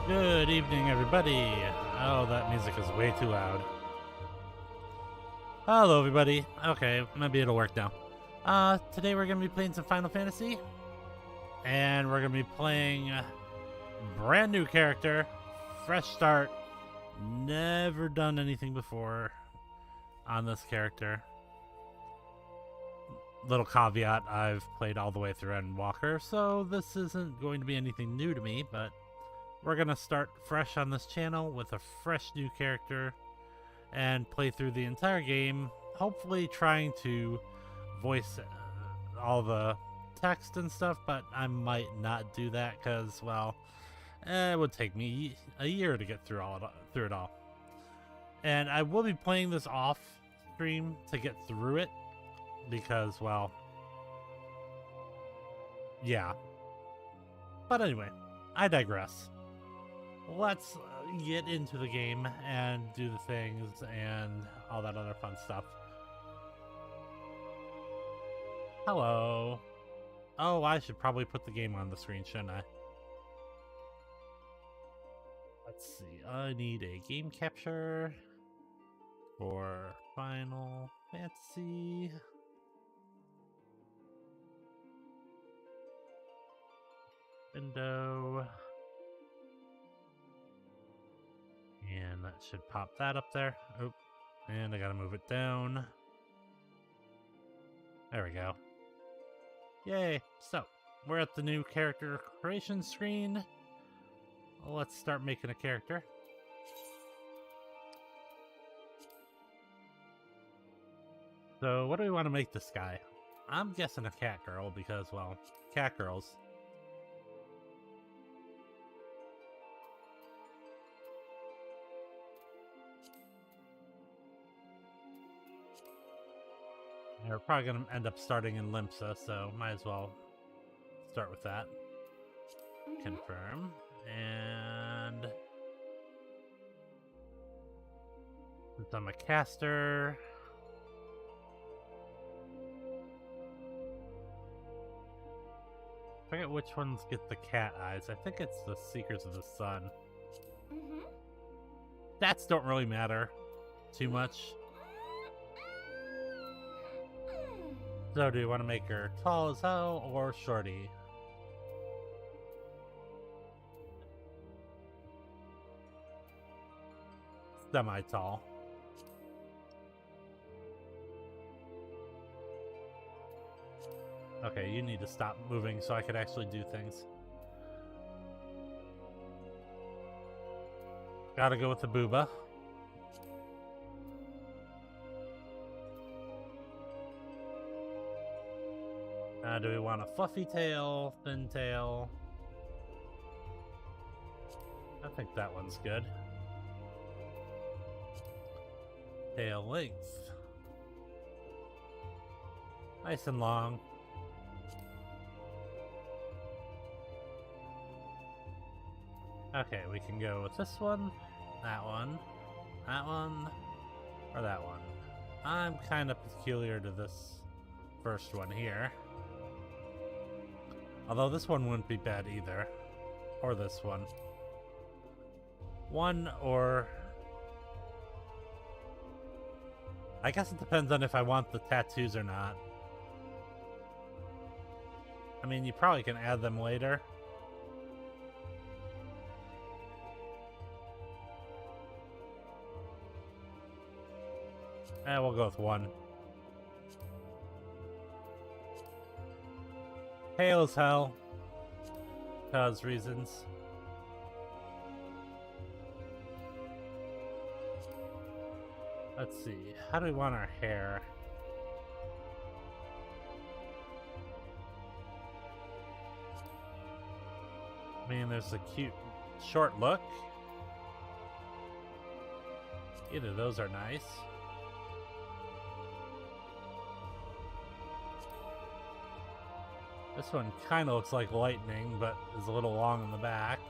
Good evening, everybody. Oh, that music is way too loud. Hello, everybody. Okay, maybe it'll work now. Today we're gonna be playing some Final Fantasy, and we're gonna be playing a brand new character, fresh start. Never done anything before on this character. Little caveat: I've played all the way through Endwalker, so this isn't going to be anything new to me, but we're going to start fresh on this channel with a fresh new character and play through the entire game, hopefully trying to voice all the text and stuff, but I might not do that because, well, it would take me a year to get through it all. And I will be playing this off stream to get through it because, well, yeah. But anyway, I digress. Let's get into the game and do the things and all that other fun stuff. Hello. Oh, I should probably put the game on the screen, shouldn't I? Let's see. I need a game capture for Final Fantasy. Window. And that should pop that up there. Oh, and I gotta move it down. There we go. Yay! So, we're at the new character creation screen. Let's start making a character. So, what do we want to make this guy? I'm guessing a cat girl because, well, cat girls. Yeah, we're probably going to end up starting in Limsa, so might as well start with that. Confirm. And since I'm a caster, I forget which ones get the cat eyes. I think it's the Seekers of the Sun. Stats don't really matter too much. So do you want to make her tall as hell or shorty? Semi-tall. Okay, you need to stop moving so I could actually do things. Gotta go with the booba. Do we want a fluffy tail, thin tail? I think that one's good. Tail length. Nice and long. Okay, we can go with this one, that one, or that one. I'm kind of peculiar to this first one here. Although this one wouldn't be bad either. Or this one. One or... I guess it depends on if I want the tattoos or not. I mean, you probably can add them later. We'll go with one. Pale as hell. Cause reasons. Let's see. How do we want our hair? I mean, there's a cute short look. Either of those are nice. This one kind of looks like lightning, but is a little long in the back.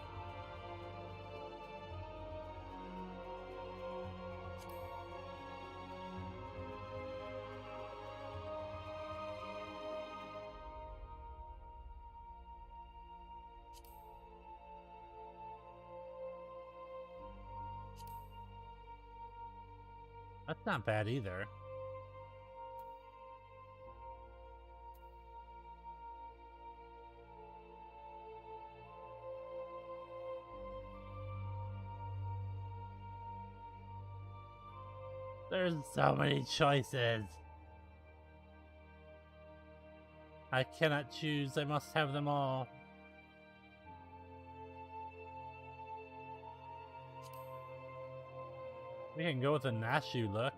That's not bad either. There's so many choices. I cannot choose. I must have them all. We can go with a Nashu look.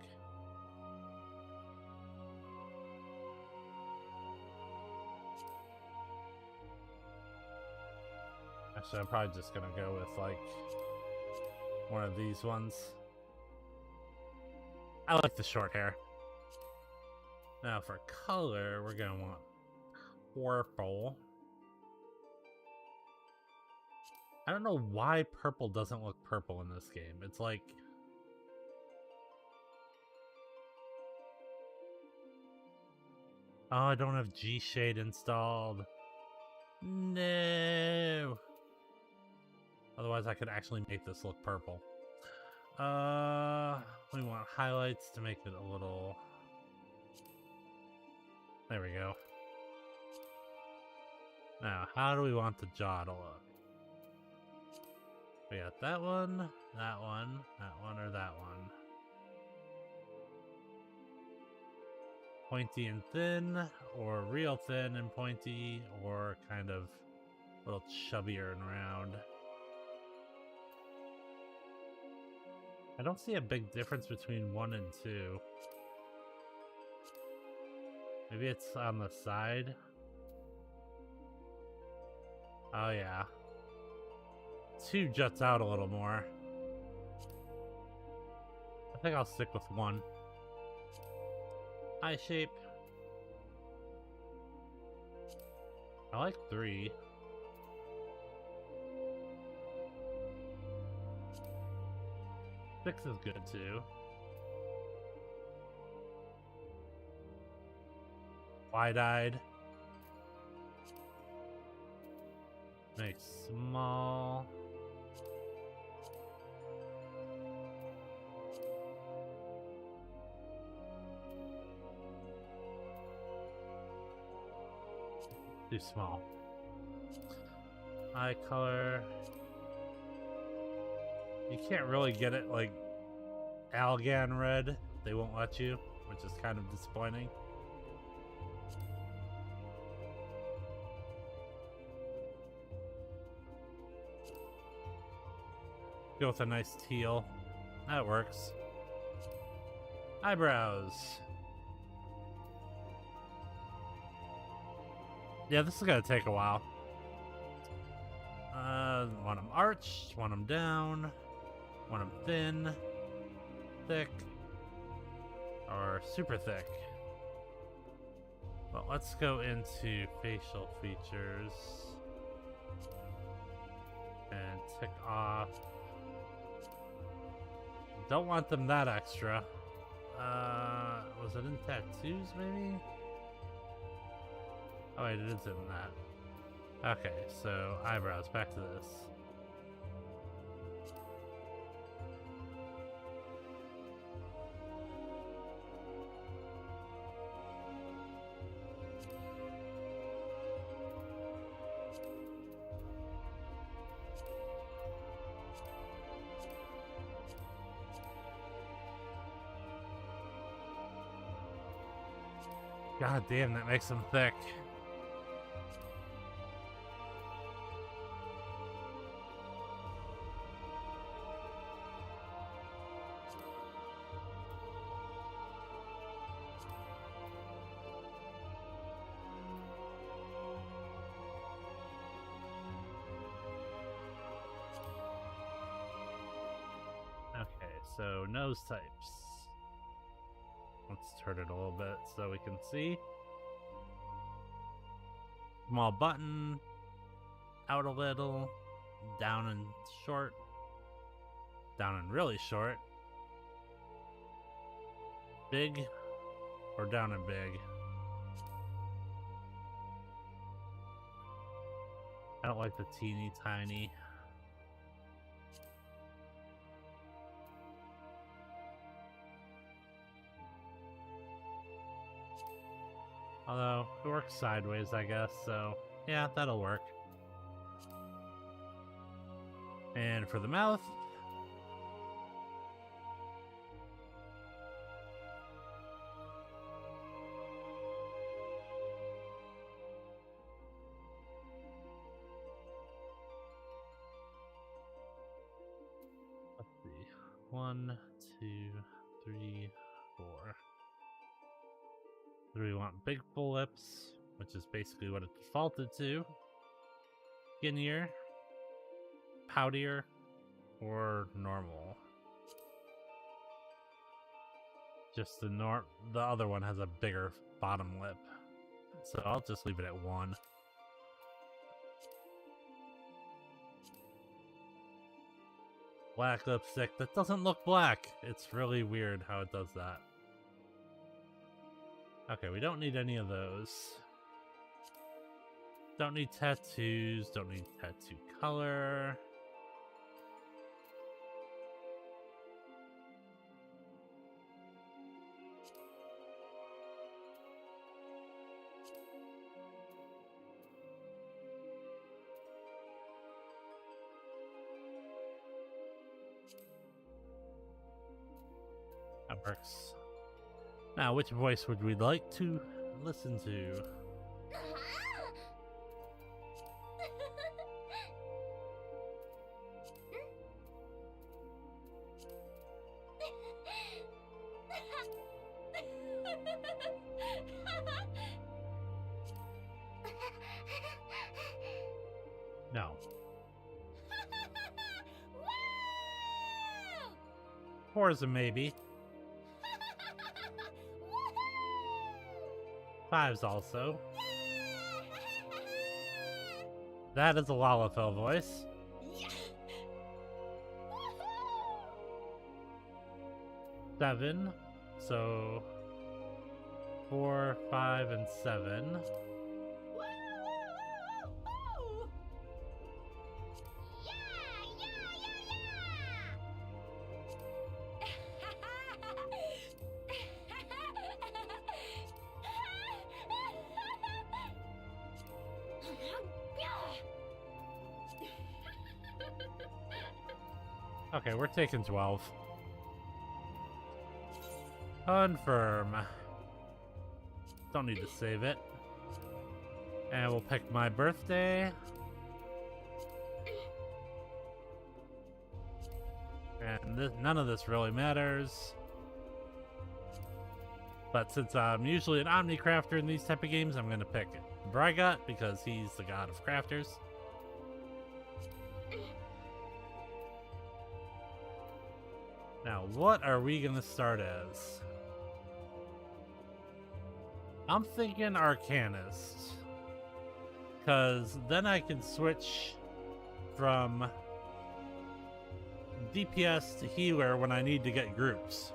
Actually, I'm probably just gonna go with like one of these ones. I like the short hair. Now for color, we're gonna want purple. I don't know why purple doesn't look purple in this game. It's like... Oh, I don't have G-Shade installed. No! Otherwise I could actually make this look purple. We want highlights to make it a little... There we go. Now, how do we want the jaw to look? We got that one, that one, that one, or that one. Pointy and thin, or real thin and pointy, or kind of a little chubbier and round. I don't see a big difference between 1 and 2. Maybe it's on the side. Oh yeah. 2 juts out a little more. I think I'll stick with 1. Eye shape. I like 3. Six is good too. Wide-eyed. Make small. Too small. Eye color. You can't really get it like Algan red. They won't let you, which is kind of disappointing. Go with a nice teal. That works. Eyebrows. Yeah, this is gonna take a while. Want them arched, want them down, want them thin, thick, or super thick. Well, let's go into facial features and tick off. Don't want them that extra. Was it in tattoos maybe? Oh wait, it is in that. Okay, so eyebrows, back to this. God damn, that makes them thick. Okay, so nose types. Let's turn it a little bit so we can see. Small button, out a little, down and short, down and really short, big, or down and big. I don't like the teeny tiny. Although, it works sideways, I guess, so yeah, that'll work. And for the mouth, let's see. 1, 2, 3, 4. Do we want big full lips, which is basically what it defaulted to? Skinnier, poutier, or normal? Just the other one has a bigger bottom lip, so I'll just leave it at 1. Black lipstick that doesn't look black. It's really weird how it does that. Okay, we don't need any of those. Don't need tattoos, don't need tattoo color. That works. Now, which voice would we like to listen to? No. 4 is a maybe. 5's also. That is a Lalafell voice. 7. So 4, 5, and 7. Okay, we're taking 12. Confirm. Don't need to save it. And we'll pick my birthday. And none of this really matters. But since I'm usually an Omnicrafter in these type of games, I'm going to pick Brygut because he's the god of crafters. Now, what are we going to start as? I'm thinking Arcanist. Because then I can switch from DPS to healer when I need to get groups.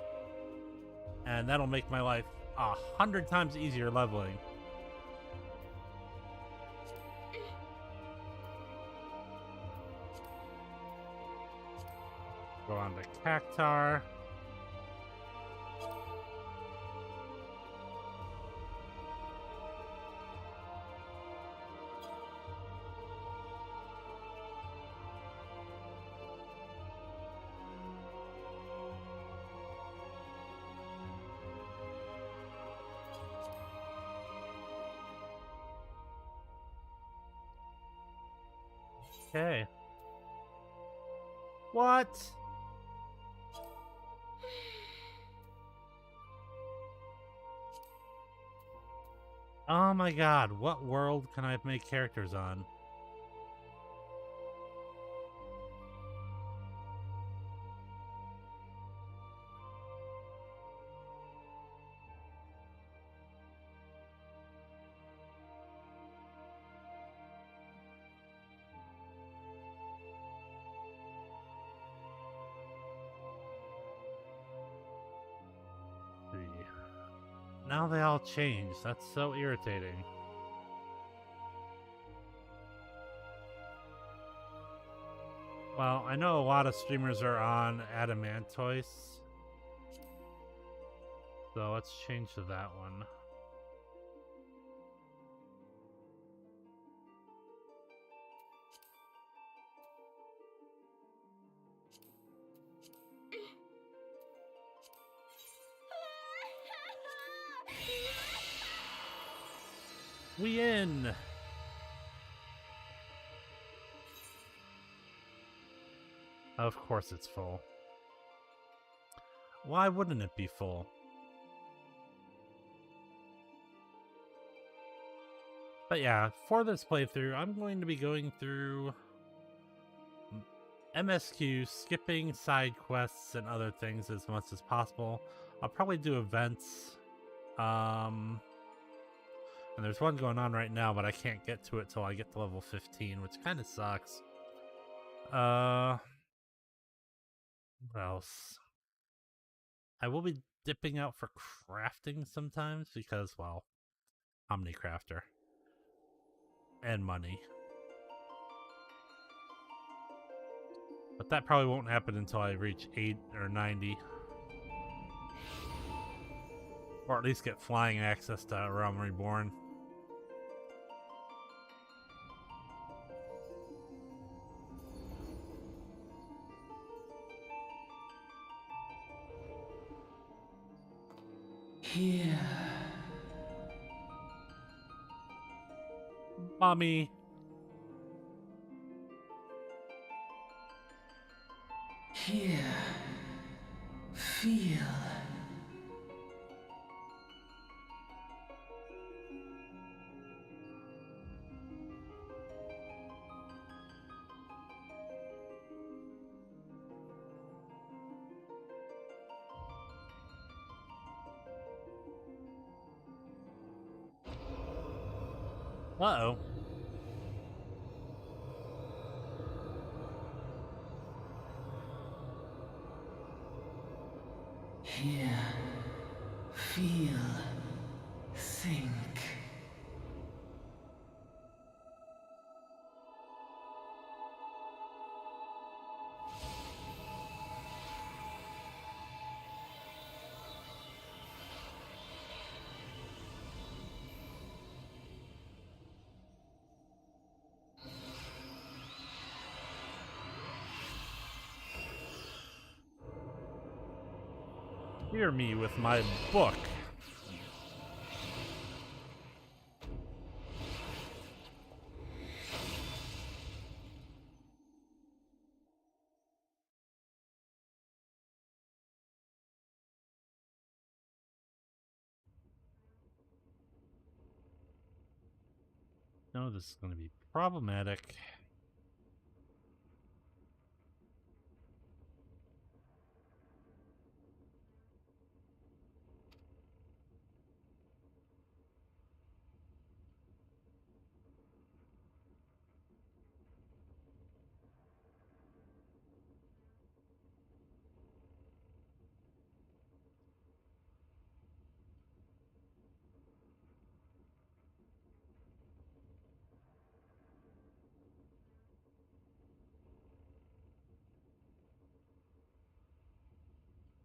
And that'll make my life 100 times easier leveling. Go on to Cactar. Okay. What? Oh my god, what world can I make characters on? Now they all change. That's so irritating. Well, I know a lot of streamers are on Adamantoise. So let's change to that one. We in! Of course it's full. Why wouldn't it be full? But yeah, for this playthrough, I'm going to be going through MSQ, skipping side quests and other things as much as possible. I'll probably do events. And there's one going on right now, but I can't get to it till I get to level 15, which kind of sucks. What else? I will be dipping out for crafting sometimes because, well, Omnicrafter. And money. But that probably won't happen until I reach 8 or 90. Or at least get flying access to Realm Reborn. Here. Mommy. Here. Feel. Uh-oh. Hear, feel, think. Hear me with my book. No, this is going to be problematic.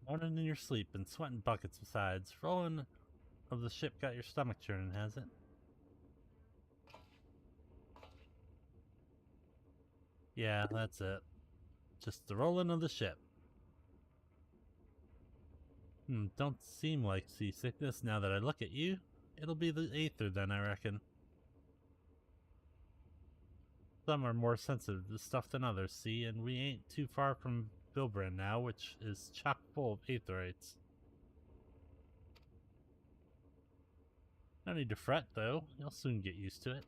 Moaning in your sleep and sweating buckets besides. Rolling of the ship got your stomach churning, has it? Yeah, that's it. Just the rolling of the ship. Don't seem like seasickness now that I look at you. It'll be the Aether then, I reckon. Some are more sensitive to stuff than others, see, and we ain't too far from Bilbrand now, which is chock full of Aetherites. No need to fret, though. You'll soon get used to it.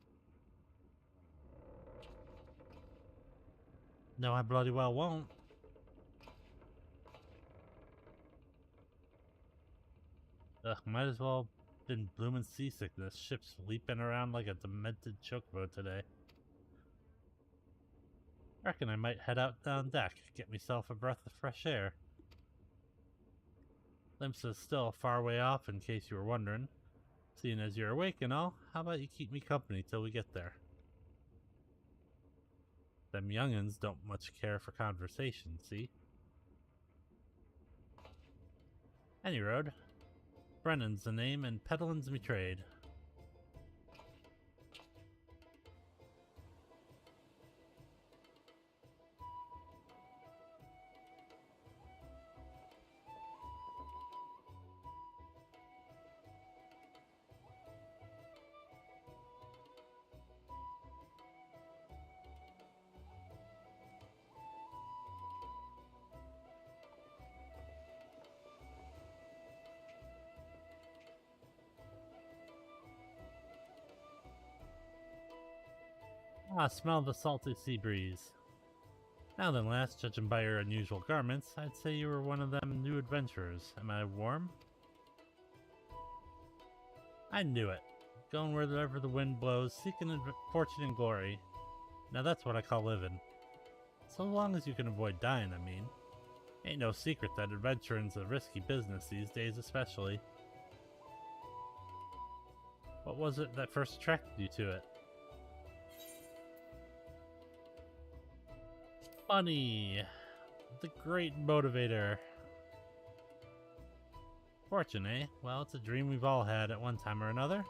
No, I bloody well won't. Ugh, might as well been bloomin' seasickness. Ship's leaping around like a demented chocobo today. Reckon I might head out on deck, get myself a breath of fresh air. Limsa's still a far way off, in case you were wondering. Seeing as you're awake and all, how about you keep me company till we get there? Them young'uns don't much care for conversation, see? Any road. Brennan's the name and peddlin's me trade. Ah, smell the salty sea breeze. Now then, lass, judging by your unusual garments, I'd say you were one of them new adventurers. Am I warm? I knew it. Going wherever the wind blows, seeking fortune and glory. Now that's what I call living. So long as you can avoid dying, I mean. Ain't no secret that adventuring's a risky business these days, especially. What was it that first attracted you to it? Money! The great motivator. Fortune, eh? Well, it's a dream we've all had at one time or another.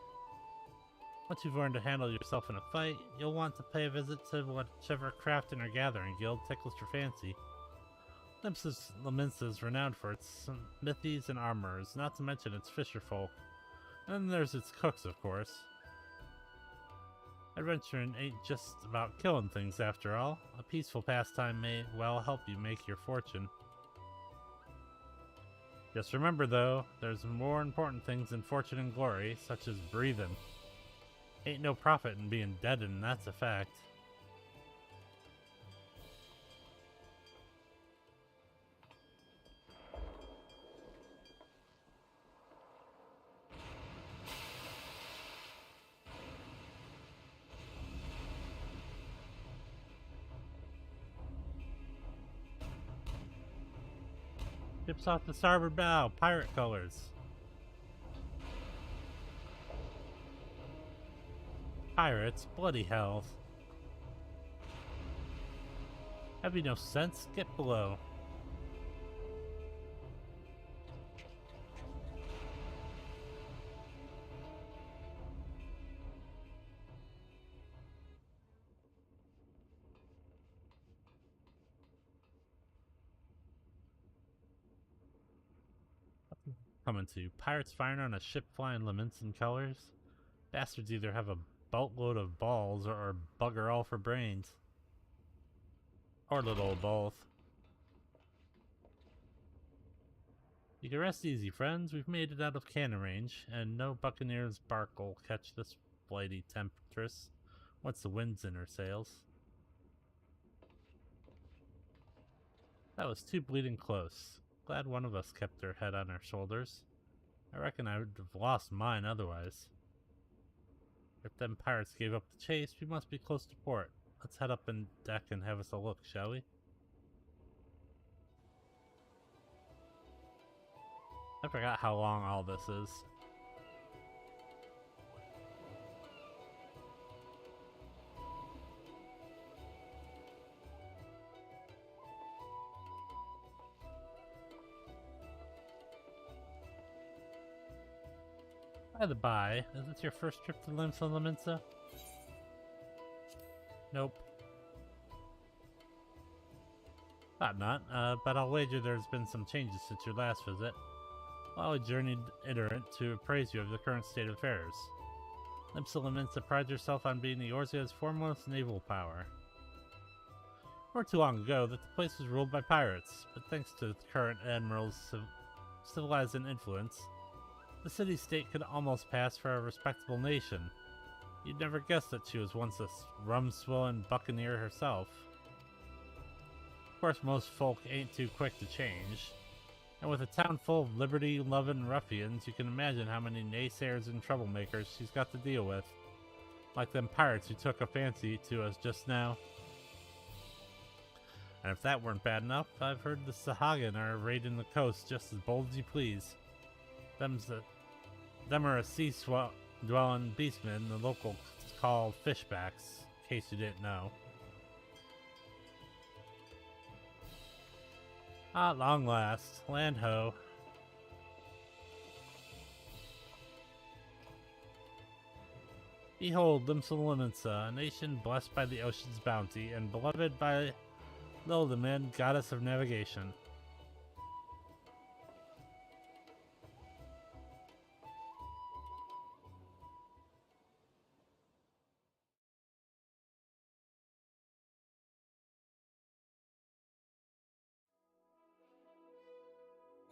Once you've learned to handle yourself in a fight, you'll want to pay a visit to whichever crafting or gathering guild tickles your fancy. Leminsa is renowned for its smithies and armorers, not to mention its fisherfolk. And then there's its cooks, of course. Adventuring ain't just about killing things, after all. A peaceful pastime may well help you make your fortune. Just remember, though, there's more important things than fortune and glory, such as breathing. Ain't no profit in being dead, and that's a fact. Ship's off the starboard bow, pirate colors. Pirates, bloody hell. Have you no sense? Get below. Coming to pirates firing on a ship flying laments and colors. Bastards either have a boatload of balls or bugger all for brains. Or a little of both. You can rest easy, friends. We've made it out of cannon range, and no buccaneer's bark will catch this flighty temptress once the wind's in her sails. That was too bleeding close. Glad one of us kept her head on our shoulders. I reckon I would have lost mine otherwise. If them pirates gave up the chase, we must be close to port. Let's head up on deck and have us a look, shall we? I forgot how long all this is. By the by, is this your first trip to Limsa? Nope. Thought not, but I'll wager there's been some changes since your last visit. Well, I journeyed iterant to appraise you of the current state of affairs. Limsa prides herself on being Eorzea's foremost naval power. Or too long ago that the place was ruled by pirates, but thanks to the current admiral's civilizing influence, the city-state could almost pass for a respectable nation. You'd never guess that she was once a rum-swilling buccaneer herself. Of course, most folk ain't too quick to change. And with a town full of liberty-loving ruffians, you can imagine how many naysayers and troublemakers she's got to deal with. Like them pirates who took a fancy to us just now. And if that weren't bad enough, I've heard the Sahagan are raiding the coast just as bold as you please. Them are a sea-dwelling beastmen the locals call fishbacks, in case you didn't know. At long last, land ho. Behold, Limsa, a nation blessed by the ocean's bounty and beloved by Lildaman, goddess of navigation.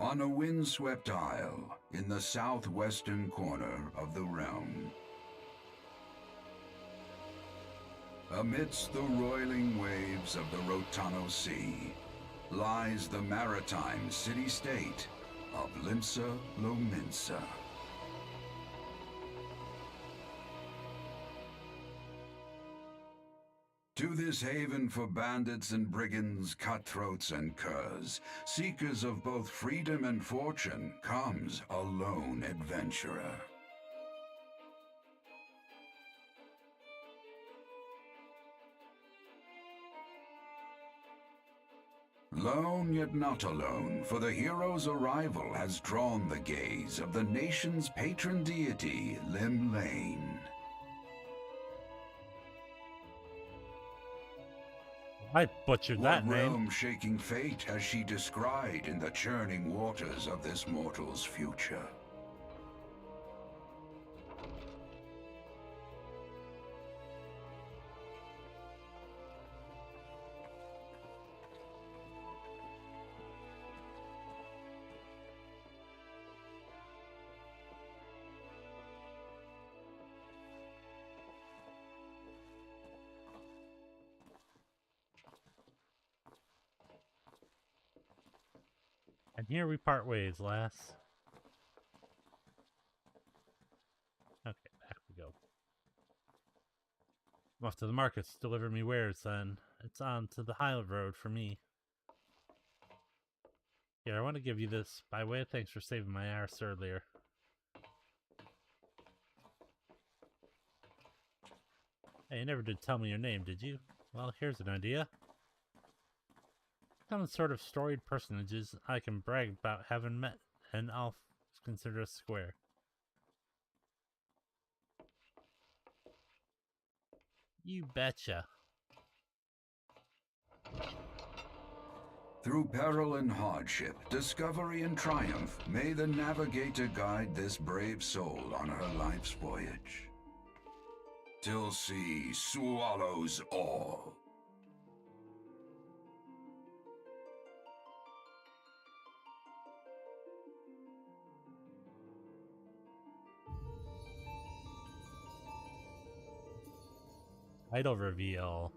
On a windswept isle in the southwestern corner of the realm, amidst the roiling waves of the Rotano Sea, lies the maritime city-state of Limsa Lominsa. To this haven for bandits and brigands, cutthroats and curs, seekers of both freedom and fortune, comes a lone adventurer. Lone yet not alone, for the hero's arrival has drawn the gaze of the nation's patron deity, Limlane. I butchered that What name. realm-shaking fate has she descried in the churning waters of this mortal's future? And here we part ways, lass. Okay, back we go. I'm off to the markets to deliver me wares then. It's on to the Highland Road for me. Here, I want to give you this by way of thanks for saving my ass earlier. Hey, you never did tell me your name, did you? Well, here's an idea. Some sort of storied personages I can brag about having met, and I'll consider us square. You betcha. Through peril and hardship, discovery and triumph, may the navigator guide this brave soul on her life's voyage. Till sea swallows all. Title reveal.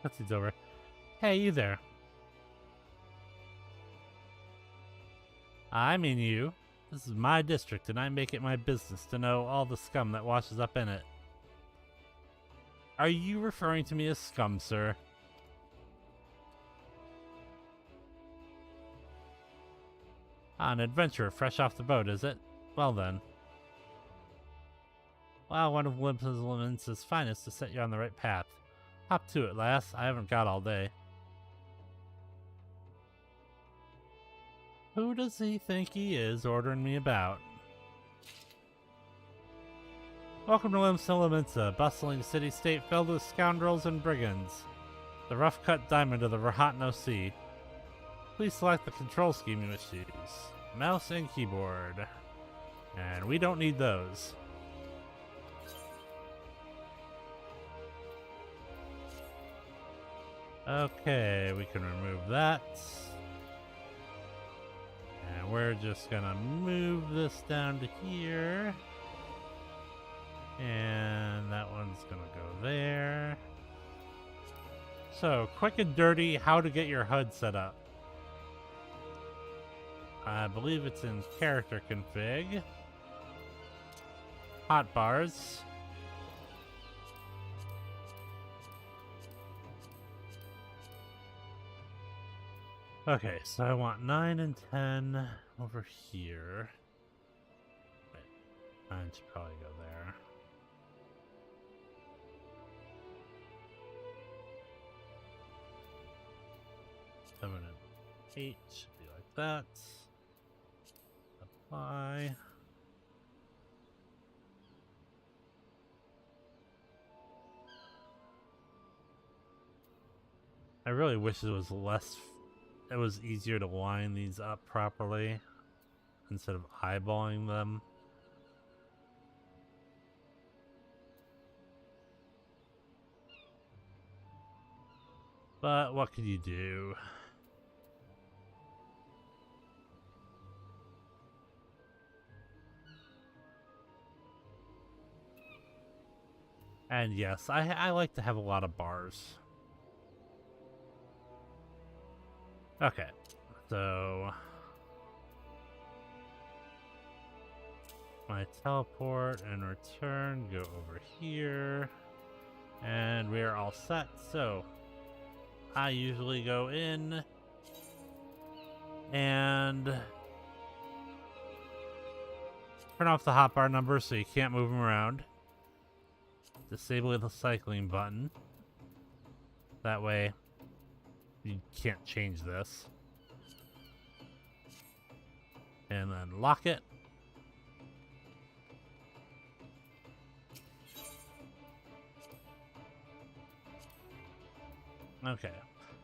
Cutscene's over. Hey, you there. I mean you. This is my district, and I make it my business to know all the scum that washes up in it. Are you referring to me as scum, sir? An adventurer fresh off the boat, is it? Well then. Well, one of Olympus' finest to set you on the right path. Hop to it, lass. I haven't got all day. Who does he think he is ordering me about? Welcome to Olympus, a bustling city-state filled with scoundrels and brigands. The rough-cut diamond of the Rahatno Sea. Please select the control scheme you wish to use. Mouse and keyboard. And we don't need those. Okay, we can remove that. And we're just gonna move this down to here. And that one's gonna go there. So, quick and dirty, how to get your HUD set up. I believe it's in character config. Hotbars. Okay, so I want 9 and 10 over here. Wait, 9 should probably go there. Seven and 8 should be like that. Apply. I really wish it was less. It was easier to line these up properly instead of eyeballing them. But what can you do? And yes, I like to have a lot of bars. Okay, so my teleport and return go over here, and we are all set. So I usually go in and turn off the hotbar number so you can't move them around. Disable the cycling button. That way you can't change this. And then lock it. Okay.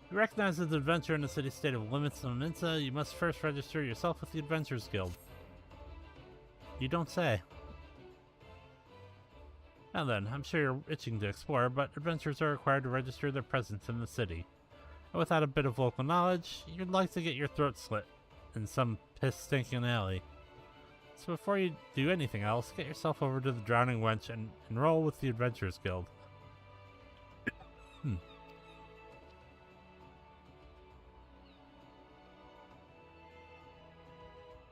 To recognize as an adventurer in the city-state of Limsa, you must first register yourself with the Adventurers Guild. You don't say. Now then, I'm sure you're itching to explore, but adventurers are required to register their presence in the city. And without a bit of local knowledge, you'd like to get your throat slit in some piss-stinking alley. So before you do anything else, get yourself over to the Drowning Wench and enroll with the Adventurers Guild.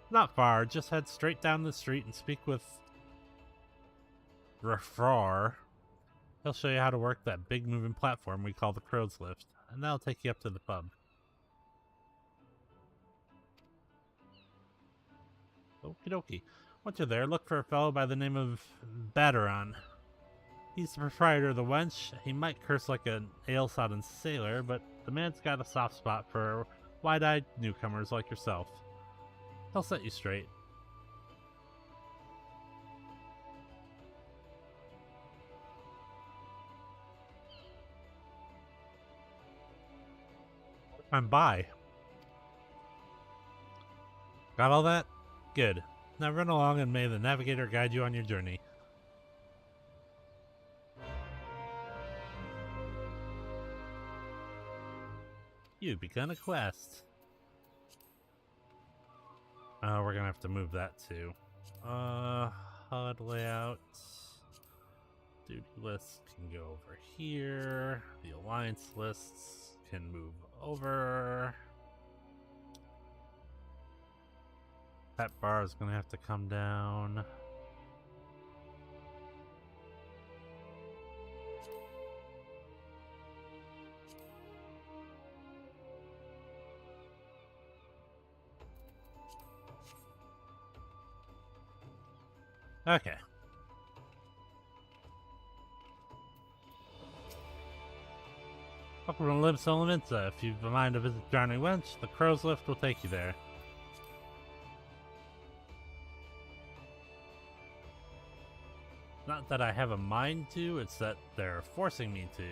Not far, just head straight down the street and speak with Refrar. He'll show you how to work that big moving platform we call the Crow's Lift, and that'll take you up to the pub. Okie dokie. Once you're there, look for a fellow by the name of Baderon. He's the proprietor of the Wench. He might curse like an ale-sodden sailor, but the man's got a soft spot for wide-eyed newcomers like yourself. He'll set you straight. I'm by. Got all that? Good. Now run along and may the navigator guide you on your journey. You've begun a quest. Oh, we're gonna have to move that too. HUD layout. Duty lists can go over here. The alliance lists can move over. Pet bar is gonna have to come down. Okay. Welcome to Limsa. If you've a mind to visit Drowning Wench, the Crow's Lift will take you there. Not that I have a mind to, it's that they're forcing me to.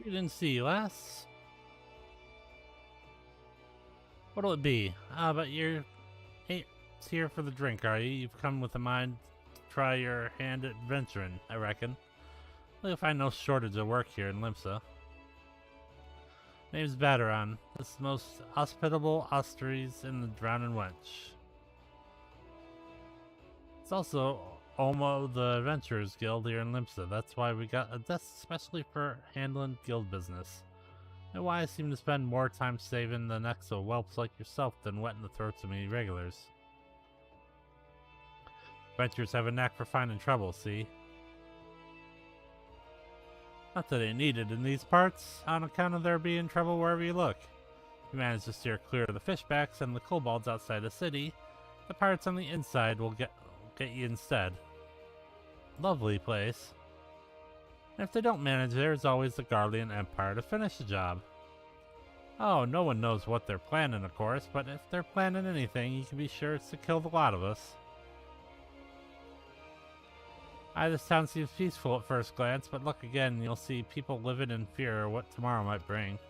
We didn't see you last. What'll it be? Ah, but you're ain't here for the drink, are you? You've come with a mind to try your hand at adventuring, I reckon. Well, you'll find no shortage of work here in Limsa. Name's Baderon. This most hospitable osteries in the Drowning Wench. It's also Omo the Adventurers Guild here in Limsa. That's why we got a desk especially for handling guild business. And why I seem to spend more time saving the necks of whelps like yourself than wetting the throats of me regulars. Adventurers have a knack for finding trouble, see? Not that they need it in these parts, on account of there being trouble wherever you look. If you manage to steer clear of the fishbacks and the kobolds outside the city, the pirates on the inside will get you instead. Lovely place. And if they don't manage, there's always the Garlean Empire to finish the job. Oh, no one knows what they're planning, of course, but if they're planning anything, you can be sure it's to kill the lot of us. This town seems peaceful at first glance, but look again, you'll see people living in fear of what tomorrow might bring.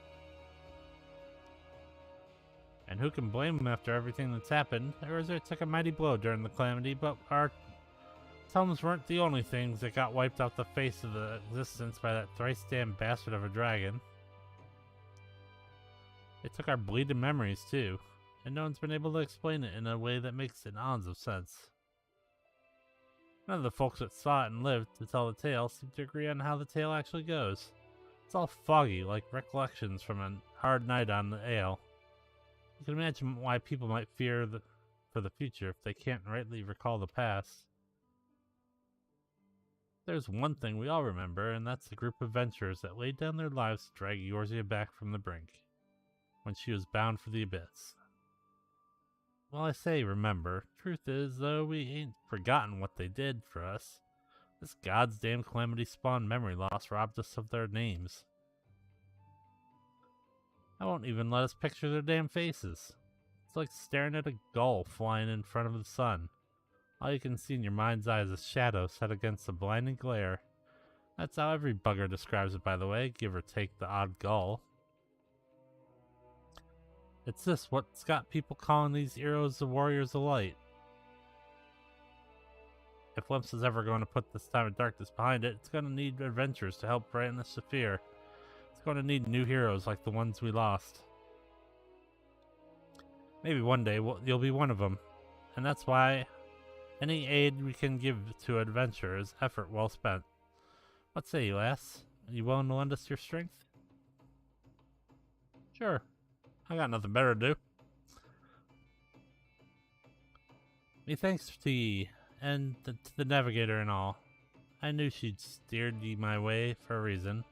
And who can blame them after everything that's happened? Eorzea took a mighty blow during the calamity, but our tomes weren't the only things that got wiped off the face of the existence by that thrice-damned bastard of a dragon. They took our bleeding memories, too, and no one's been able to explain it in a way that makes an ounce of sense. None of the folks that saw it and lived to tell the tale seem to agree on how the tale actually goes. It's all foggy, like recollections from a hard night on the ale. You can imagine why people might fear for the future if they can't rightly recall the past. There's one thing we all remember, and that's the group of adventurers that laid down their lives to drag Eorzea back from the brink, when she was bound for the abyss. Well, I say remember, truth is, though, we ain't forgotten what they did for us. This god's damn calamity spawned memory loss robbed us of their names. I won't even let us picture their damn faces. It's like staring at a gull flying in front of the sun. All you can see in your mind's eye is a shadow set against the blinding glare. That's how every bugger describes it, by the way, give or take the odd gull. It's this, what's got people calling these heroes the warriors of light. If Limps is ever going to put this time of darkness behind it, it's going to need adventures to help brighten the sphere. It's going to need new heroes like the ones we lost. Maybe one day you'll be one of them. And that's why any aid we can give to adventure is effort well spent. What say you, lass? Are you willing to lend us your strength? Sure. I got nothing better to do. Me thanks to ye, and to the navigator and all. I knew she'd steered ye my way for a reason.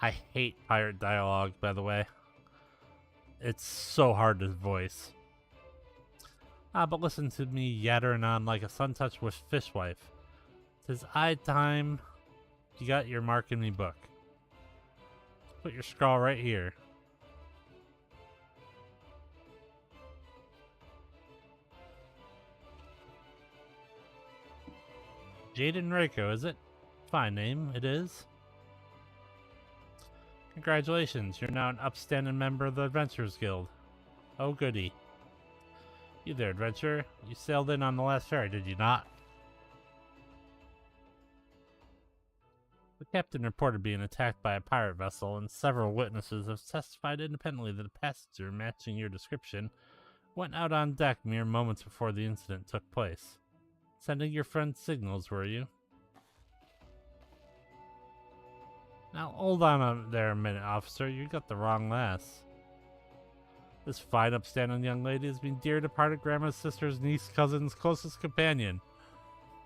I hate pirate dialogue, by the way. It's so hard to voice. But listen to me yattering on like a sun-touched fishwife. 'Tis time you got your mark in me book. Put your scrawl right here. Jayden Reiko, is it? Fine name, it is. Congratulations, you're now an upstanding member of the Adventurers Guild. Oh goody. You there, adventurer. You sailed in on the last ferry, did you not? The captain reported being attacked by a pirate vessel, and several witnesses have testified independently that a passenger matching your description went out on deck mere moments before the incident took place. Sending your friend signals, were you? Now, hold on there a minute, officer. You got the wrong lass. This fine, upstanding young lady has been dear departed grandma's sister's niece, cousin's closest companion.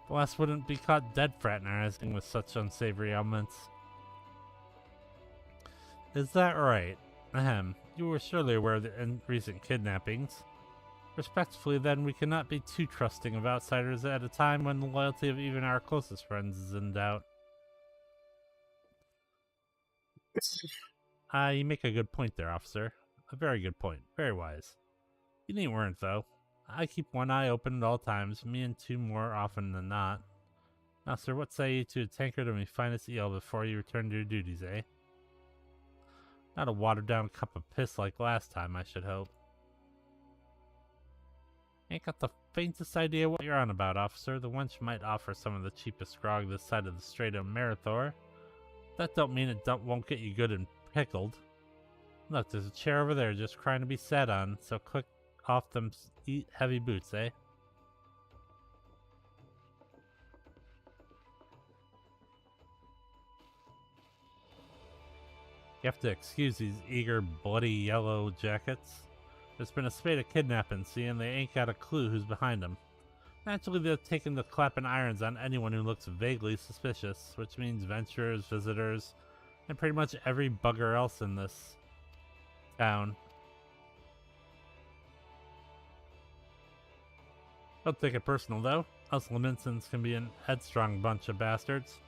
The lass wouldn't be caught dead fraternizing with such unsavory elements. Is that right? Ahem. You were surely aware of the recent kidnappings. Respectfully, then, we cannot be too trusting of outsiders at a time when the loyalty of even our closest friends is in doubt. You make a good point there, officer. A very good point. Very wise. You needn't worry, though. I keep one eye open at all times, me and two more often than not. Now, sir, what say you to a tankard of my finest eel before you return to your duties, eh? Not a watered-down cup of piss like last time, I should hope. Ain't got the faintest idea what you're on about, officer. The wench might offer some of the cheapest grog this side of the Strait of Marathor. That don't mean it won't get you good and pickled. Look, there's a chair over there just crying to be sat on, so click off them heavy boots, eh? You have to excuse these eager, bloody yellow jackets. There's been a spate of kidnapping, see, and they ain't got a clue who's behind them. Naturally, they're taking the clapping irons on anyone who looks vaguely suspicious, which means venturers, visitors, and pretty much every bugger else in this town. Don't take it personal, though. Us Laminsons can be an headstrong bunch of bastards.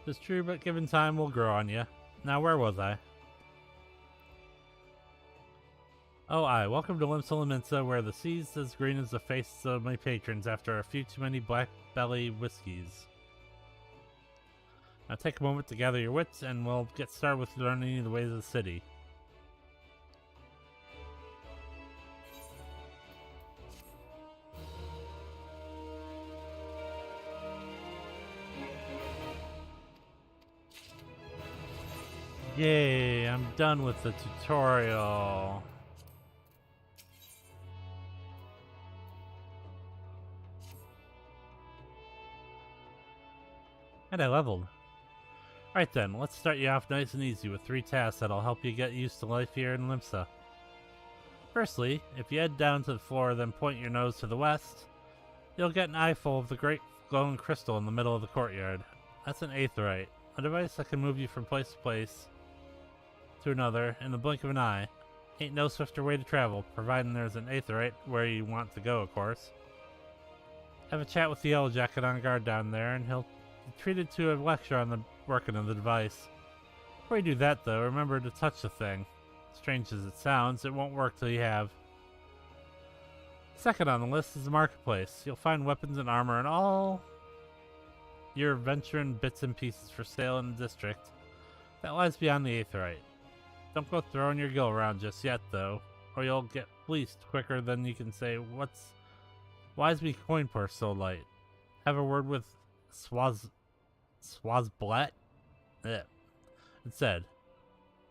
It's true, but given time, we'll grow on you. Now, where was I? Oh, aye. Welcome to Limsa, where the sea's as green as the faces of my patrons after a few too many black belly whiskeys. Now take a moment to gather your wits, and we'll get started with learning the ways of the city. Yay, I'm done with the tutorial. And I leveled. Alright then, let's start you off nice and easy with 3 tasks that'll help you get used to life here in Limsa. Firstly, if you head down to the floor then point your nose to the west, you'll get an eyeful of the great glowing crystal in the middle of the courtyard. That's an aetheryte, a device that can move you from place to place to another in the blink of an eye. Ain't no swifter way to travel, providing there's an aetheryte where you want to go, of course. Have a chat with the yellow jacket on guard down there, and he'll be treated to a lecture on the working of the device. Before you do that, though, remember to touch the thing. Strange as it sounds, it won't work till you have. Second on the list is the marketplace. You'll find weapons and armor and all your adventuring bits and pieces for sale in the district. That lies beyond the Aetheryte. Don't go throwing your gill around just yet, though, or you'll get fleeced quicker than you can say, why is me coin purse so light? Have a word with Swazblet? Yeah. Instead,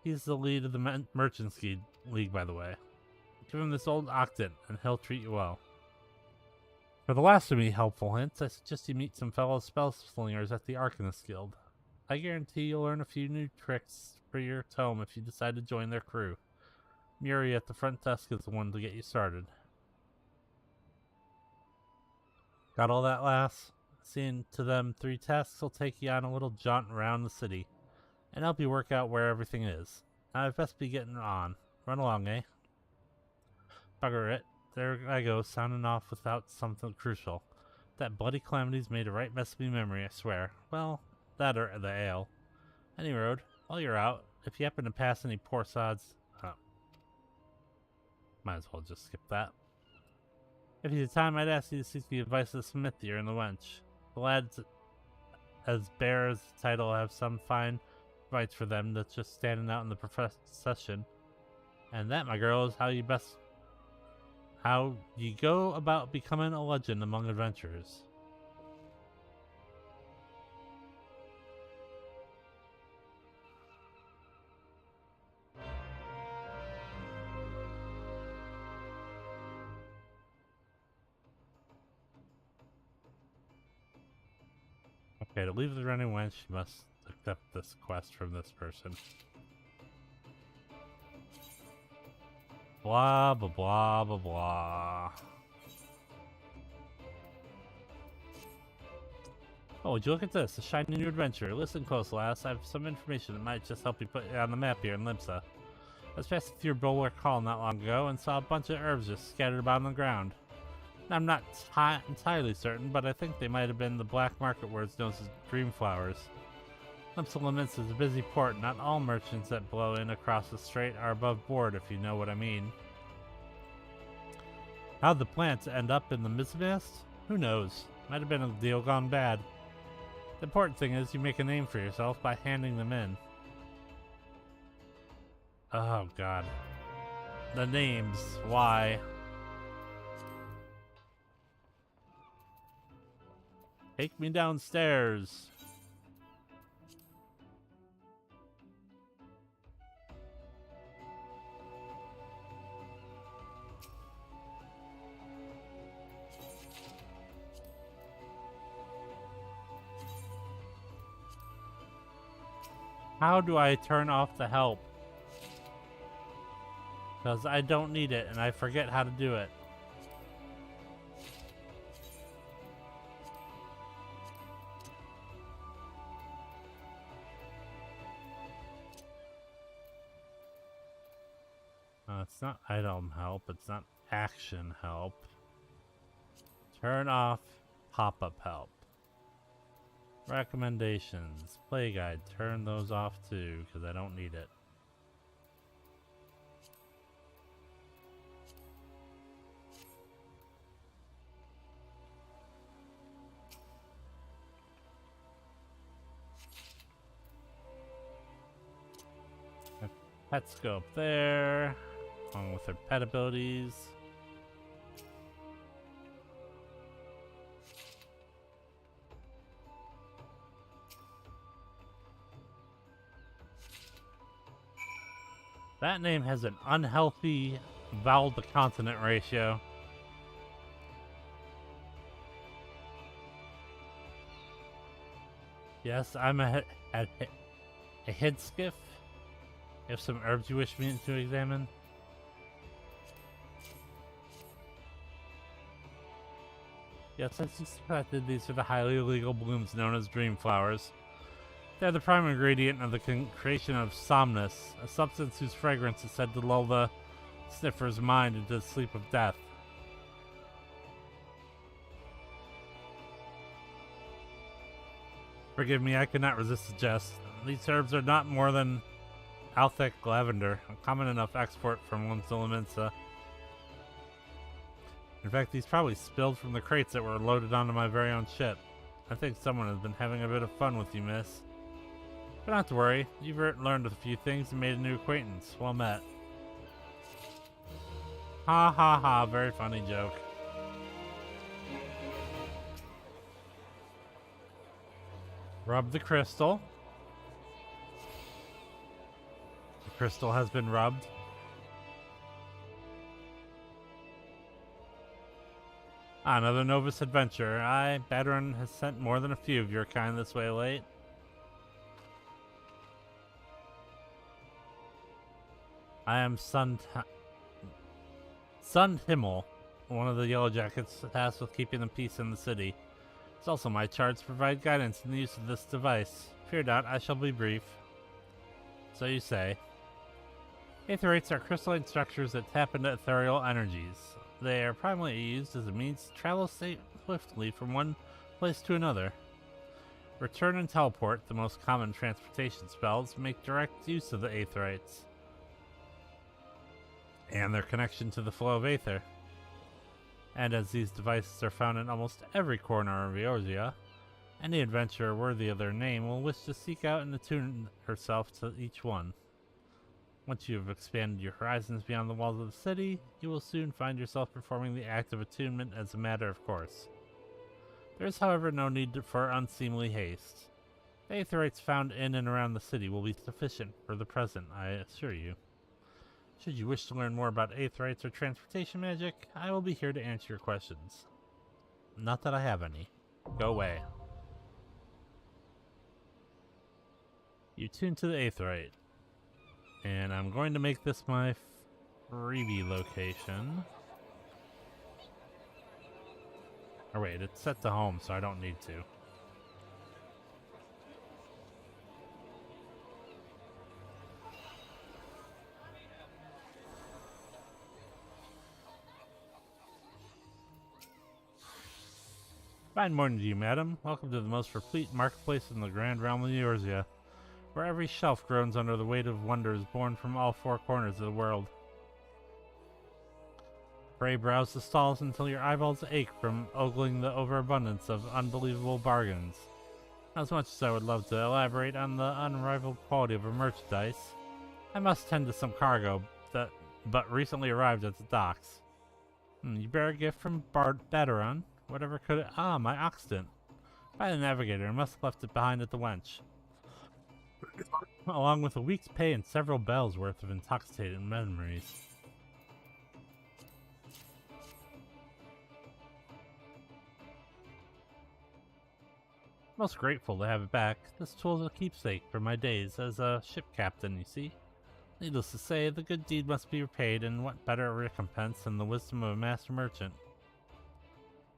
he's the lead of the Merchants League, by the way. Give him this old octant, and he'll treat you well. For the last of me helpful hints, I suggest you meet some fellow spell slingers at the Arcanist Guild. I guarantee you'll learn a few new tricks for your tome if you decide to join their crew. Muri at the front desk is the one to get you started. Got all that, lass? Seeing to them 3 tasks will take you on a little jaunt around the city, and help you work out where everything is. Now I'd best be getting on. Run along, eh? Bugger it. There I go, sounding off without something crucial. That bloody calamity's made a right mess of me memory, I swear. Well, that or the ale. Any road, while you're out, if you happen to pass any poor sods... might as well just skip that. If you have time, I'd ask you to seek the advice of the smith here in the wench. The lads, as bare as the title, have some fine advice for them that's just standing out in the procession. And that, my girl, is how you go about becoming a legend among adventurers. Okay, to leave the running wench, you must accept this quest from this person. Blah, blah, blah, blah, blah. Oh, would you look at this? A shiny new adventure. Listen close, lass. I have some information that might just help you put you on the map here in Limsa. I was passing through Bulwark Hall not long ago and saw a bunch of herbs just scattered about on the ground. I'm not entirely certain, but I think they might have been the black market where it's known as dream flowers. Limsa Limits is a busy port. Not all merchants that blow in across the strait are above board, if you know what I mean. How'd the plants end up in the Mizmast? Who knows? Might have been a deal gone bad. The important thing is you make a name for yourself by handing them in. Oh god. The names. Why? Take me downstairs. How do I turn off the help? Because I don't need it and I forget how to do it. It's not item help, it's not action help. Turn off pop-up help. Recommendations. Play guide. Turn those off too, because I don't need it. Pets go up there, along with their pet abilities. That name has an unhealthy vowel to consonant ratio. Yes, I'm a head skiff. You have some herbs you wish me to examine? Yes, as suspected, these are the highly illegal blooms known as dream flowers. They're the prime ingredient of the creation of somnus, a substance whose fragrance is said to lull the sniffer's mind into the sleep of death. Forgive me, I could not resist the jest. These herbs are not more than Althic lavender, a common enough export from Limsa. In fact, these probably spilled from the crates that were loaded onto my very own ship. I think someone has been having a bit of fun with you, miss. But not to worry, you've learned a few things and made a new acquaintance. Well met. Ha ha ha, very funny joke. Rub the crystal. The crystal has been rubbed. Another Novus adventure. Aye, Baderon has sent more than a few of your kind this way late. I am Sun Himmel, one of the Yellow Jackets tasked with keeping the peace in the city. It's also my charge to provide guidance in the use of this device. Fear not, I shall be brief. So you say. Aetherites are crystalline structures that tap into ethereal energies. They are primarily used as a means to travel swiftly from one place to another. Return and teleport, the most common transportation spells, make direct use of the Aetherites and their connection to the flow of Aether. And as these devices are found in almost every corner of Eorzea, any adventurer worthy of their name will wish to seek out and attune herself to each one. Once you have expanded your horizons beyond the walls of the city, you will soon find yourself performing the act of attunement as a matter of course. There is, however, no need for unseemly haste. The Aetherites found in and around the city will be sufficient for the present, I assure you. Should you wish to learn more about Aetherites or transportation magic, I will be here to answer your questions. Not that I have any. Go away. You tune to the Aetherite. And I'm going to make this my freebie location. Or wait, it's set to home, so I don't need to. Fine morning to you, madam. Welcome to the most replete marketplace in the grand realm of Eorzea, where every shelf groans under the weight of wonders born from all four corners of the world. Pray browse the stalls until your eyeballs ache from ogling the overabundance of unbelievable bargains. As much as I would love to elaborate on the unrivaled quality of our merchandise, I must tend to some cargo that but recently arrived at the docks. You bear a gift from Baderon. Whatever could it— Ah, my oxidant. By the navigator, I must have left it behind at the wench. Along with a week's pay and several bells worth of intoxicating memories. Most grateful to have it back. This tool is a keepsake for my days as a ship captain, you see. Needless to say, the good deed must be repaid, and what better recompense than the wisdom of a master merchant.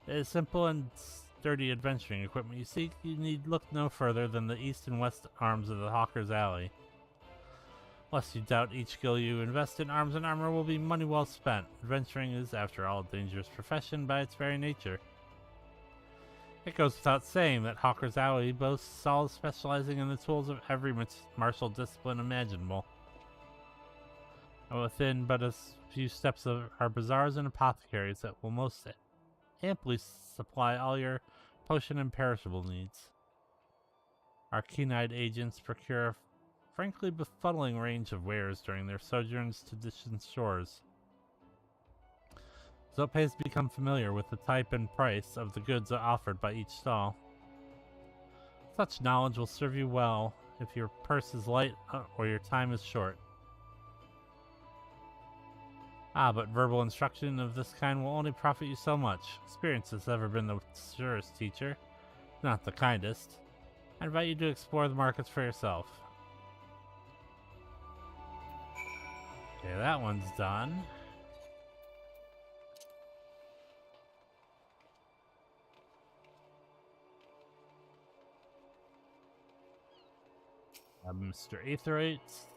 It is simple and sturdy adventuring equipment you seek. You need look no further than the east and west arms of the Hawker's Alley. Lest you doubt, each skill you invest in arms and armor will be money well spent. Adventuring is, after all, a dangerous profession by its very nature. It goes without saying that Hawker's Alley boasts stalls specializing in the tools of every martial discipline imaginable. And within but a few steps are bazaars and apothecaries that will most amply supply all your potion and perishable needs. Our keen-eyed agents procure a frankly befuddling range of wares during their sojourns to distant shores. So it pays to become familiar with the type and price of the goods offered by each stall. Such knowledge will serve you well if your purse is light or your time is short. Ah, but verbal instruction of this kind will only profit you so much. Experience has ever been the surest teacher, not the kindest. I invite you to explore the markets for yourself. Okay, that one's done. Mr. Aetherites.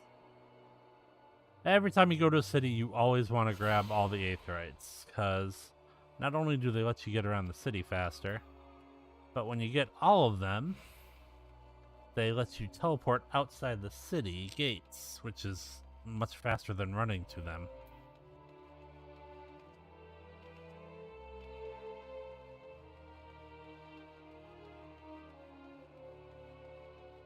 Every time you go to a city, you always want to grab all the Aetherites, because not only do they let you get around the city faster, but when you get all of them, they let you teleport outside the city gates, which is much faster than running to them.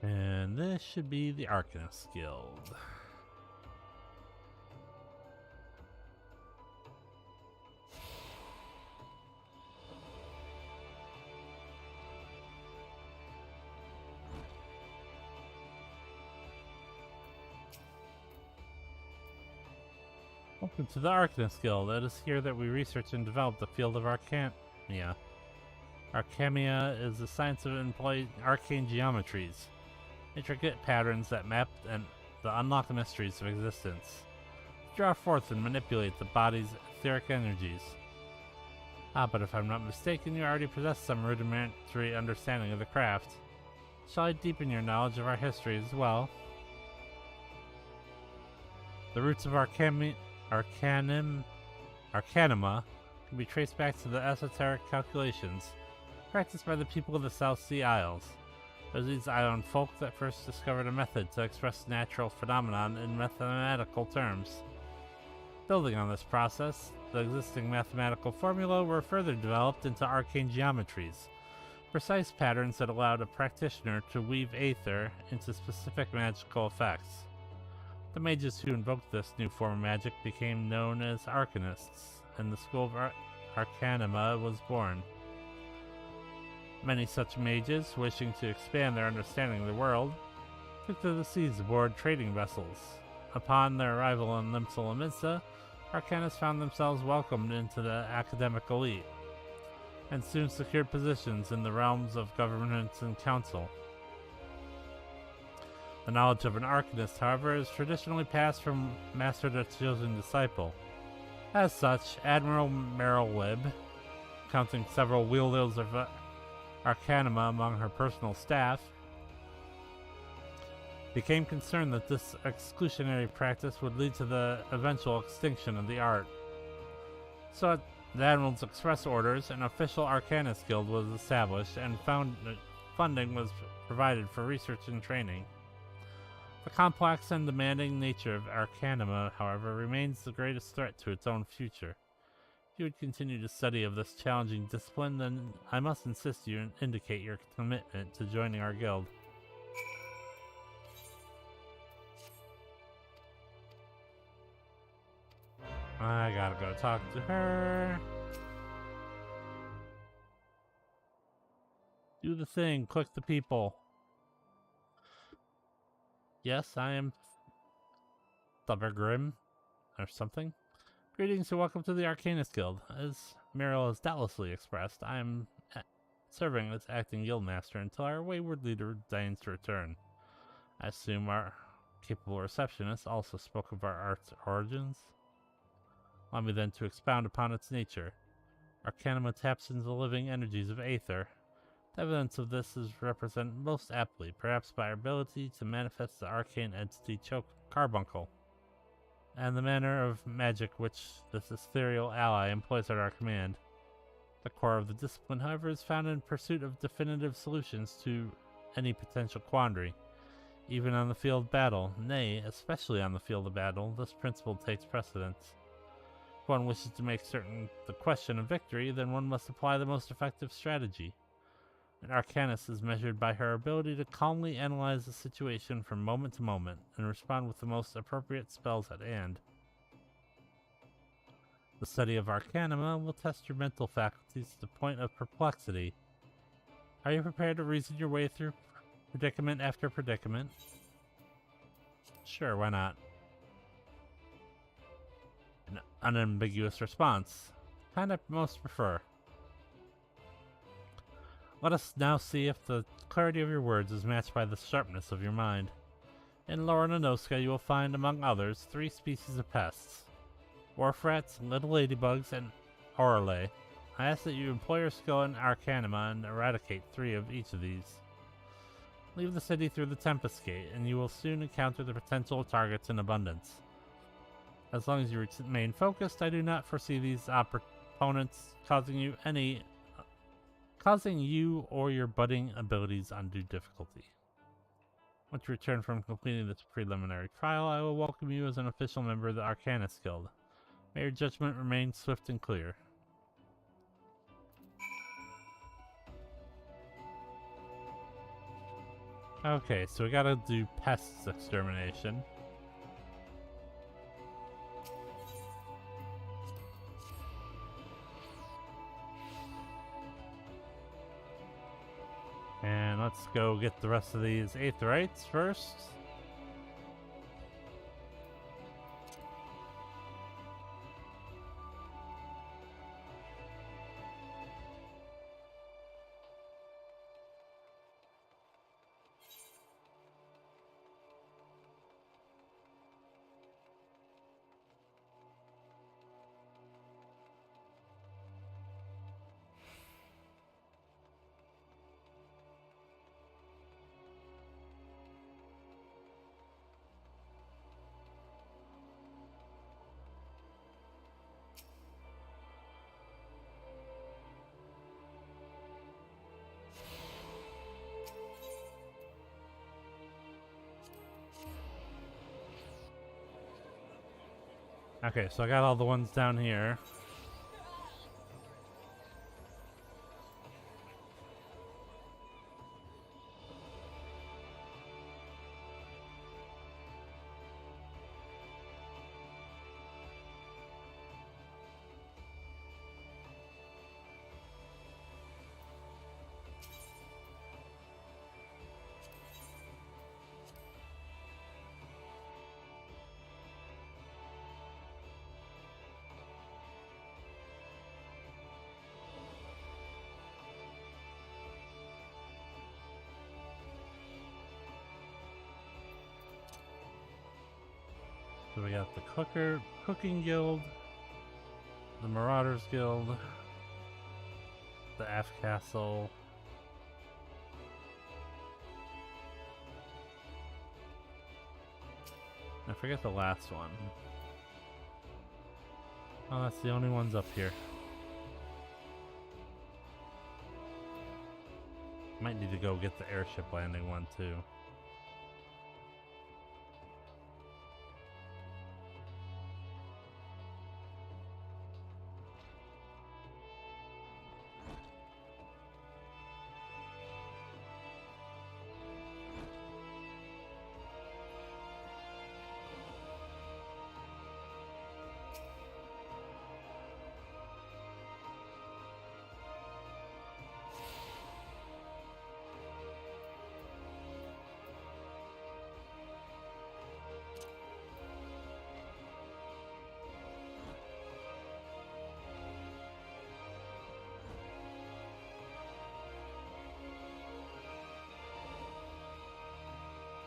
And this should be the Arcanist Guild. Welcome to the Arcanist Guild. It is here that we research and develop the field of Arcania. Arcania is the science of employing arcane geometries, intricate patterns that map and unlock the mysteries of existence. Draw forth and manipulate the body's etheric energies. But if I'm not mistaken, you already possess some rudimentary understanding of the craft. Shall I deepen your knowledge of our history as well? The roots of Arcanima can be traced back to the esoteric calculations practiced by the people of the South Sea Isles. It was these island folk that first discovered a method to express natural phenomenon in mathematical terms. Building on this process, the existing mathematical formula were further developed into arcane geometries, precise patterns that allowed a practitioner to weave aether into specific magical effects. The mages who invoked this new form of magic became known as Arcanists, and the school of Arcanima was born. Many such mages, wishing to expand their understanding of the world, took to the seas aboard trading vessels. Upon their arrival in Limsa, Arcanists found themselves welcomed into the academic elite, and soon secured positions in the realms of government and council. The knowledge of an Arcanist, however, is traditionally passed from master to chosen disciple. As such, Admiral Meryl Libb, counting several wielders of Arcanima among her personal staff, became concerned that this exclusionary practice would lead to the eventual extinction of the art. So at the Admiral's express orders, an official Arcanist Guild was established, and funding was provided for research and training. The complex and demanding nature of Arcanima, however, remains the greatest threat to its own future. If you would continue the study of this challenging discipline, then I must insist you indicate your commitment to joining our guild. I gotta go talk to her. Do the thing, click the people. Yes, I am Thundergrim, or something. Greetings and welcome to the Arcanist Guild. As Meryl has doubtlessly expressed, I am serving as acting guildmaster until our wayward leader deigns to return. I assume our capable receptionist also spoke of our art's origins. Allow me then to expound upon its nature. Arcanima taps into the living energies of aether. The evidence of this is represented most aptly, perhaps by our ability to manifest the arcane entity Carbuncle, and the manner of magic which this ethereal ally employs at our command. The core of the discipline, however, is found in pursuit of definitive solutions to any potential quandary. Even on the field of battle, nay, especially on the field of battle, this principle takes precedence. If one wishes to make certain the question of victory, then one must apply the most effective strategy. An Arcanist is measured by her ability to calmly analyze the situation from moment to moment and respond with the most appropriate spells at hand. The study of Arcanima will test your mental faculties to the point of perplexity. Are you prepared to reason your way through predicament after predicament? Sure, why not? An unambiguous response. Kind of most prefer. Let us now see if the clarity of your words is matched by the sharpness of your mind. In Lower Nonoska you will find, among others, 3 species of pests: Orphrats, little ladybugs, and Eorzea. I ask that you employ your skill in Arcanima and eradicate 3 of each of these. Leave the city through the Tempest Gate, and you will soon encounter the potential targets in abundance. As long as you remain focused, I do not foresee these opponents causing you or your budding abilities undue difficulty. Once you return from completing this preliminary trial, I will welcome you as an official member of the Arcanist Guild. May your judgment remain swift and clear. Okay, so we gotta do pests extermination. And let's go get the rest of these Aetherites first. Okay, so I got all the ones down here. So we got the Cooking Guild, the Marauders Guild, the F Castle. I forget the last one. Oh, that's the only ones up here. Might need to go get the airship landing one too.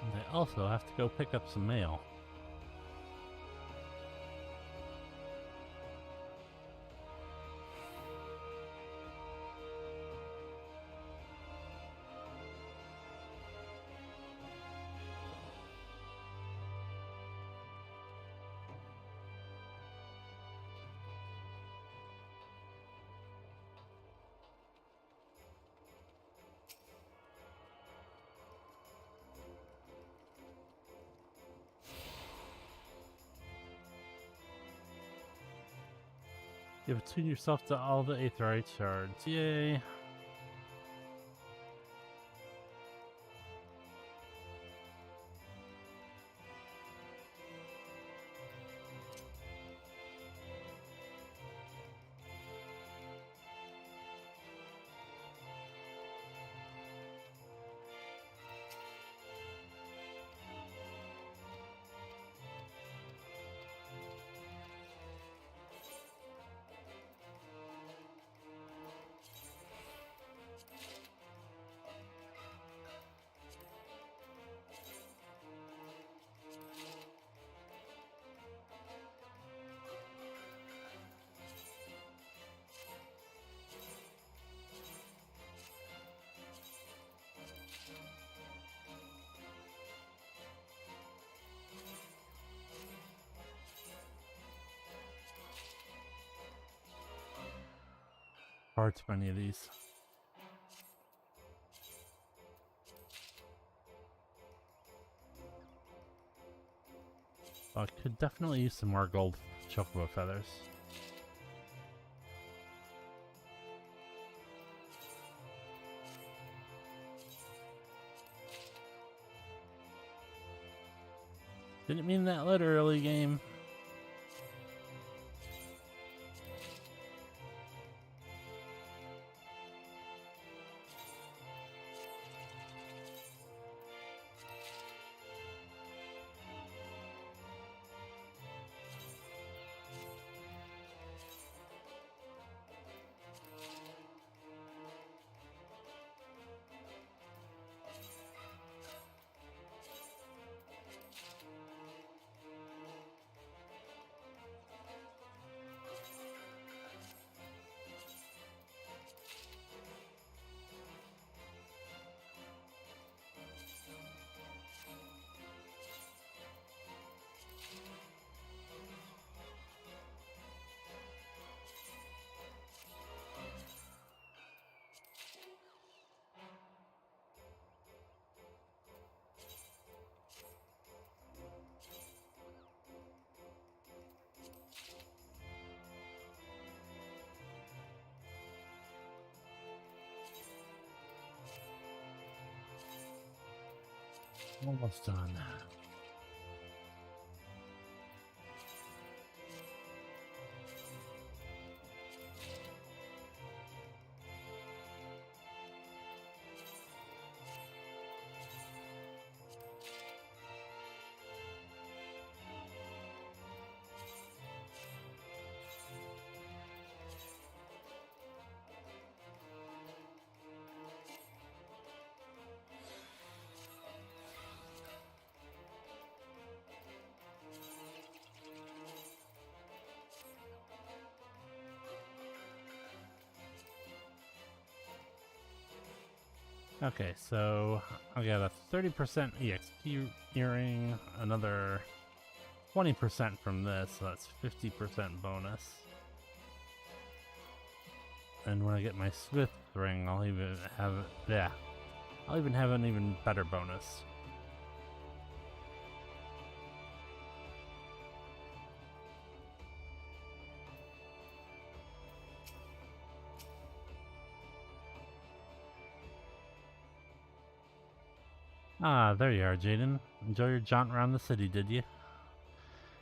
And I also have to go pick up some mail. You've attuned yourself to all the Aetherite shards. Yay! Hard to many of these. I could definitely use some more gold chocobo feathers. Didn't mean that literally, game. Almost done. Okay, so I got a 30% EXP earring, another 20% from this, so that's 50% bonus. And when I get my Smith ring, I'll even have I'll even have an even better bonus. Ah, there you are, Jayden. Enjoy your jaunt around the city, did you?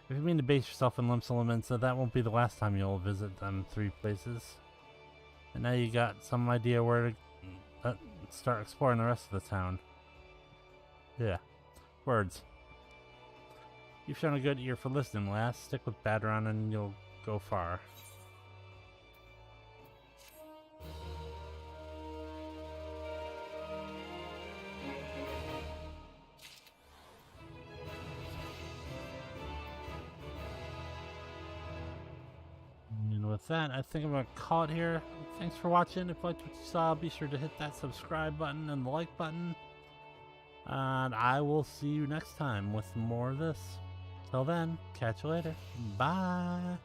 If you mean to base yourself in Limsa, that won't be the last time you'll visit them 3 places. And now you got some idea where to start exploring the rest of the town. Yeah. Words. You've shown a good ear for listening, lass. Stick with Badron and you'll go far. And with that, I think I'm going to call it here. Thanks for watching. If you liked what you saw, be sure to hit that subscribe button and the like button. And I will see you next time with more of this. Till then, catch you later. Bye.